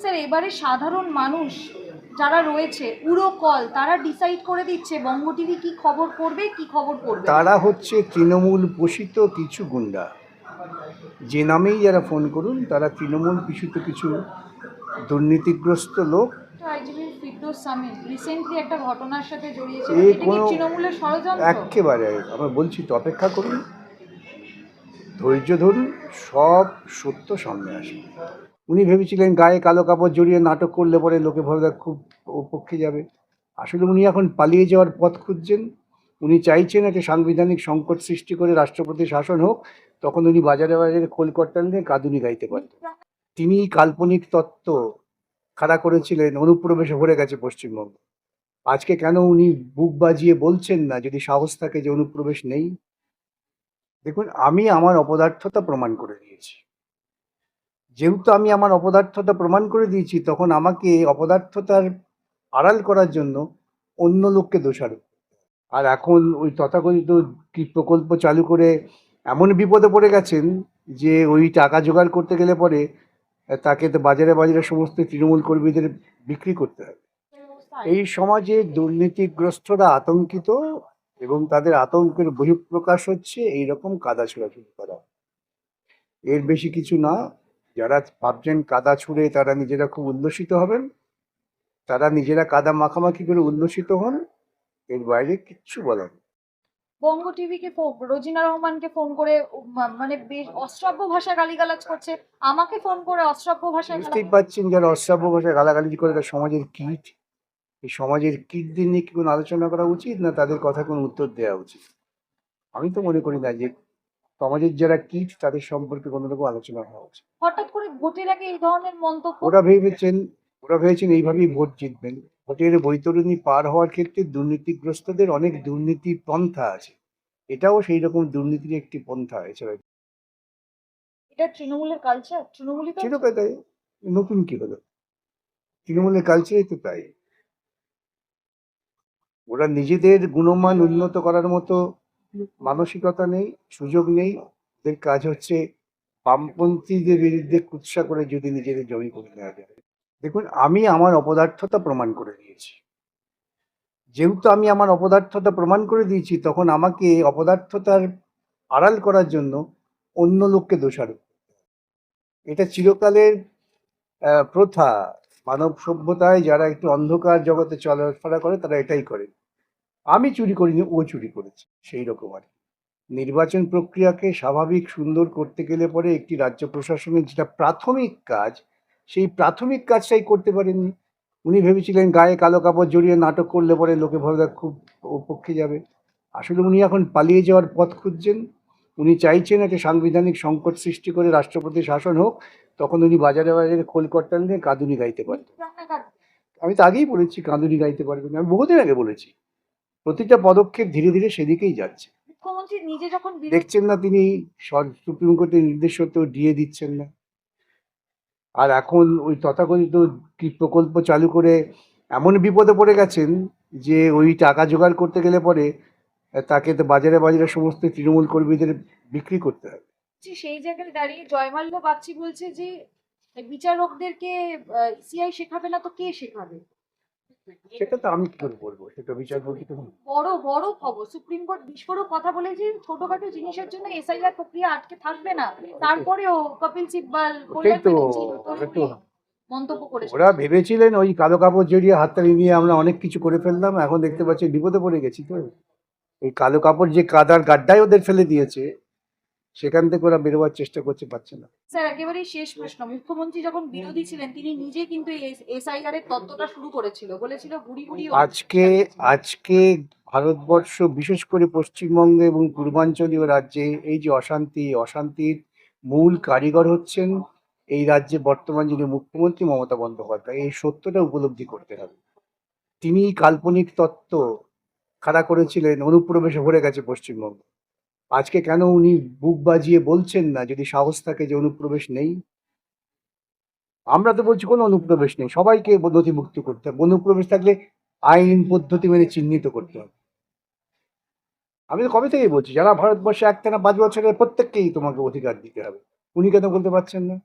Sir এবারে সাধারণ মানুষ যারা রয়েছে পুরো কল তারা ডিসাইড করে দিচ্ছে বঙ্গ টিভি কি খবর করবে কি খবর করবে। তারা হচ্ছে তৃণমূল পোষিত কিছু গুন্ডা। যে নামেই যারা ফোন করুন তারা তৃণমূল পোষিত কিছু দুর্নীতিগ্রস্ত লোক। আইজিপি ফিরদৌস সামিন রিসেন্টলি একটা ঘটনার সাথে জড়িয়েছে, এই এটা কি কোনো তৃণমূলের ষড়যন্ত্র? একেবারে আমরা বলছি তো, অপেক্ষা করুন, ধৈর্য ধরুন, সব সত্য সামনে আসবে। উনি ভেবেছিলেন গায়ে কালো কাপড় জড়িয়ে নাটক করলে পরে লোকে ভাবে খুব পক্ষে যাবে। আসলে উনি এখন পালিয়ে যাওয়ার পথ খুঁজছেন। উনি চাইছেন একটা সাংবিধানিক সংকট সৃষ্টি করে রাষ্ট্রপতি শাসন হোক, তখন উনি বাজারে বাজারে খোল করতাল নিয়ে কাঁদুনি গাইতে পারতেন। তিনি কাল্পনিক তত্ত্ব খাড়া করেছিলেন, অনুপ্রবেশে ভরে গেছে পশ্চিমবঙ্গ। আজকে কেন উনি বুক বাজিয়ে বলছেন না, যদি সাহস থাকে, যে অনুপ্রবেশ নেই? দেখুন, আমি আমার অপদার্থতা প্রমাণ করে দিয়েছি। যেহেতু আমি আমার অপদার্থতা প্রমাণ করে দিয়েছি, তখন আমাকে অপদার্থতার আড়াল করার জন্য অন্য লোককে দোষারোপ। আর এখন ওই তথাকথিত কি প্রকল্প চালু করে এমন বিপদে পড়ে গেছেন যে ওই টাকা জোগাড় করতে গেলে পরে তাকে তো বাজারে বাজারে সমস্ত তৃণমূল কর্মীদের বিক্রি করতে হবে। এই সমাজে দুর্নীতিগ্রস্তরা আতঙ্কিত, এবং তাদের আতঙ্কের বহিঃপ্রকাশ হচ্ছে এইরকম কাদা ছোড়াছুড়ি করা। এর বেশি কিছু না। যারা ভাবছেন কাদা ছুঁড়ে তারা নিজেরা খুব উল্লসিত হবেন, তারা নিজেরা কাদা মাখামাখি করে উল্লসিত হন। এর বাইরে কিচ্ছু বলার নেই। বঙ্গ টিভিকে রোজিনা রহমানকে ফোন করে মানে বেশ অশ্রাব্য ভাষায় গালিগালাজ করছে, আমাকে ফোন করে অশ্রাব্য ভাষায় বুঝতেই পারছেন, যারা অশ্রাব্য ভাষায় গালাগালি করে তার সমাজের কীট। এই সমাজের কীটদের নিয়ে কি কোনো আলোচনা করা উচিত, না তাদের কথা কোনো উত্তর দেওয়া উচিত? আমি তো মনে করি না যে সমাজের যারা কীট তাদের সম্পর্কে কোনো রকম আলোচনা হওয়া উচিত। হঠাৎ করে ভোটের আগে এই ধরনের মন্তব্য। ওরা ভেবেছেন এইভাবেই ভোট জিতবেন। ভোটের বৈতরণী পার হওয়ার ক্ষেত্রে দুর্নীতিগ্রস্তদের অনেক দুর্নীতি পন্থা আছে, এটাও সেই রকম দুর্নীতির একটি পন্থা। এছাড়া এটা তৃণমূলের কালচার, তৃণমূলই তো চিরকাল তাই। নতুন কি হলো? তৃণমূলের কালচারই তো তাই। ওরা নিজেদের গুণমান উন্নত করার মতো মানসিকতা নেই, সুযোগ নেই। ওদের কাজ হচ্ছে বামপন্থীদের বিরুদ্ধে কুৎসা করে যদি নিজেদের জমি করে নেওয়া যায়। দেখুন, আমি আমার অপদার্থতা প্রমাণ করে দিয়েছি। যেহেতু আমি আমার অপদার্থতা প্রমাণ করে দিয়েছি, তখন আমাকে অপদার্থতার আড়াল করার জন্য অন্য লোককে দোষারোপ। এটা চিরকালের প্রথা। মানব সভ্যতায় যারা একটু অন্ধকার জগতে চলাফেরা করে তারা এটাই করে। আমি চুরি করিনি, ও চুরি করেছে, সেই রকম আর কি। নির্বাচন প্রক্রিয়াকে স্বাভাবিক সুন্দর করতে গেলে পরে একটি রাজ্য প্রশাসনের যেটা প্রাথমিক কাজ, সেই প্রাথমিক কাজটাই করতে পারেননি। উনি ভেবেছিলেন গায়ে কালো কাপড় জড়িয়ে নাটক করলে পরে লোকে ভাবে খুব পক্ষে যাবে। আসলে উনি এখন পালিয়ে যাওয়ার পথ খুঁজছেন। উনি চাইছেন একটা সাংবিধানিক সংকট সৃষ্টি করে রাষ্ট্রপতি শাসন হোক, তখন উনি বাজারে বাজারে খোল করতাল নিয়ে কাঁদুনি গাইতে পারবেন। আমি তো আগেই বলেছি কাঁদুনি গাইতে পারবেন, আমি বহুদিন আগে বলেছি। প্রতিটা পদক্ষেপ ধীরে ধীরে সেদিকেই যাচ্ছে। মুখ্যমন্ত্রী নিজে যখন দেখছেন না, তিনি সুপ্রিম কোর্টের নির্দেশ সত্ত্বেও ডিএ দিচ্ছেন না। আর এখন ওই তথাকথিত কি প্রকল্প চালু করে এমন বিপদে পড়ে গেছেন যে ওই টাকা জোগাড় করতে গেলে পরে তাকে তো বাজারে বাজারে সমস্ত তৃণমূল কর্মীদের বিক্রি করতে হবে। সেই জায়গায় দাঁড়িয়ে জয়মাল্য বাগচি বলছে যে বিচারকদেরকে সিআই শেখাবে না তো কে শেখাবে? সেটা তো আমি কি করে বলবো, সেটা বিচারপতি তো। বড় বড় খবর, সুপ্রিম কোর্ট বিস্ফোরক কথা বলেছে, ছোটখাটো জিনিসের জন্য এসআইআর প্রক্রিয়া আটকে থাকবে না। তারপরেও কপিল সিব্বল ওটাই তো, মন্তব্য করেছে। ওরা ভেবেছিলেন ওই কালো কাপড় জড়িয়ে হাততালি নিয়ে আমরা অনেক কিছু করে ফেললাম, এখন দেখতে পাচ্ছি বিপদে পড়ে গেছি। তো এই কালো কাপড় যে কাদার গাড্ডায় ওদের ফেলে দিয়েছে, সেখান থেকে ওরা বেরোবার চেষ্টা করতে পারছে না। স্যার একেবারেই শেষ প্রশ্ন, মুখ্যমন্ত্রী যখন বিরোধী ছিলেন তিনি নিজে কিন্তু এসআইআর এর তত্ত্বটা শুরু করেছিল, বলেছিল বুড়ি বুড়ি। আজকে ভারতবর্ষ, বিশেষ করে পশ্চিমবঙ্গে এবং পূর্বাঞ্চলীয় রাজ্যে এই যে অশান্তির মূল কারিগর হচ্ছেন এই রাজ্যে বর্তমান যিনি মুখ্যমন্ত্রী মমতা বন্দ্যোপাধ্যায়। এই সত্যটা উপলব্ধি করতে হবে। তিনি কাল্পনিক তত্ত্ব খাড়া করেছিলেন, অনুপ্রবেশে ভরে গেছে পশ্চিমবঙ্গ। আজকে কেন উনি বুক বাজিয়ে বলছেন না, যদি সাহস থাকে, যে অনুপ্রবেশ নেই? আমরা তো বলছি কোনো অনুপ্রবেশ নেই, সবাইকে নথিভুক্ত করতে হবে। অনুপ্রবেশ থাকলে আইন পদ্ধতি মেনে চিহ্নিত করতে হবে। আমি তো কবে থেকেই বলছি, যারা ভারতবর্ষে একটানা 5 বছরের প্রত্যেককেই তোমাকে অধিকার দিতে হবে। উনি কেন বলতে পারছেন না?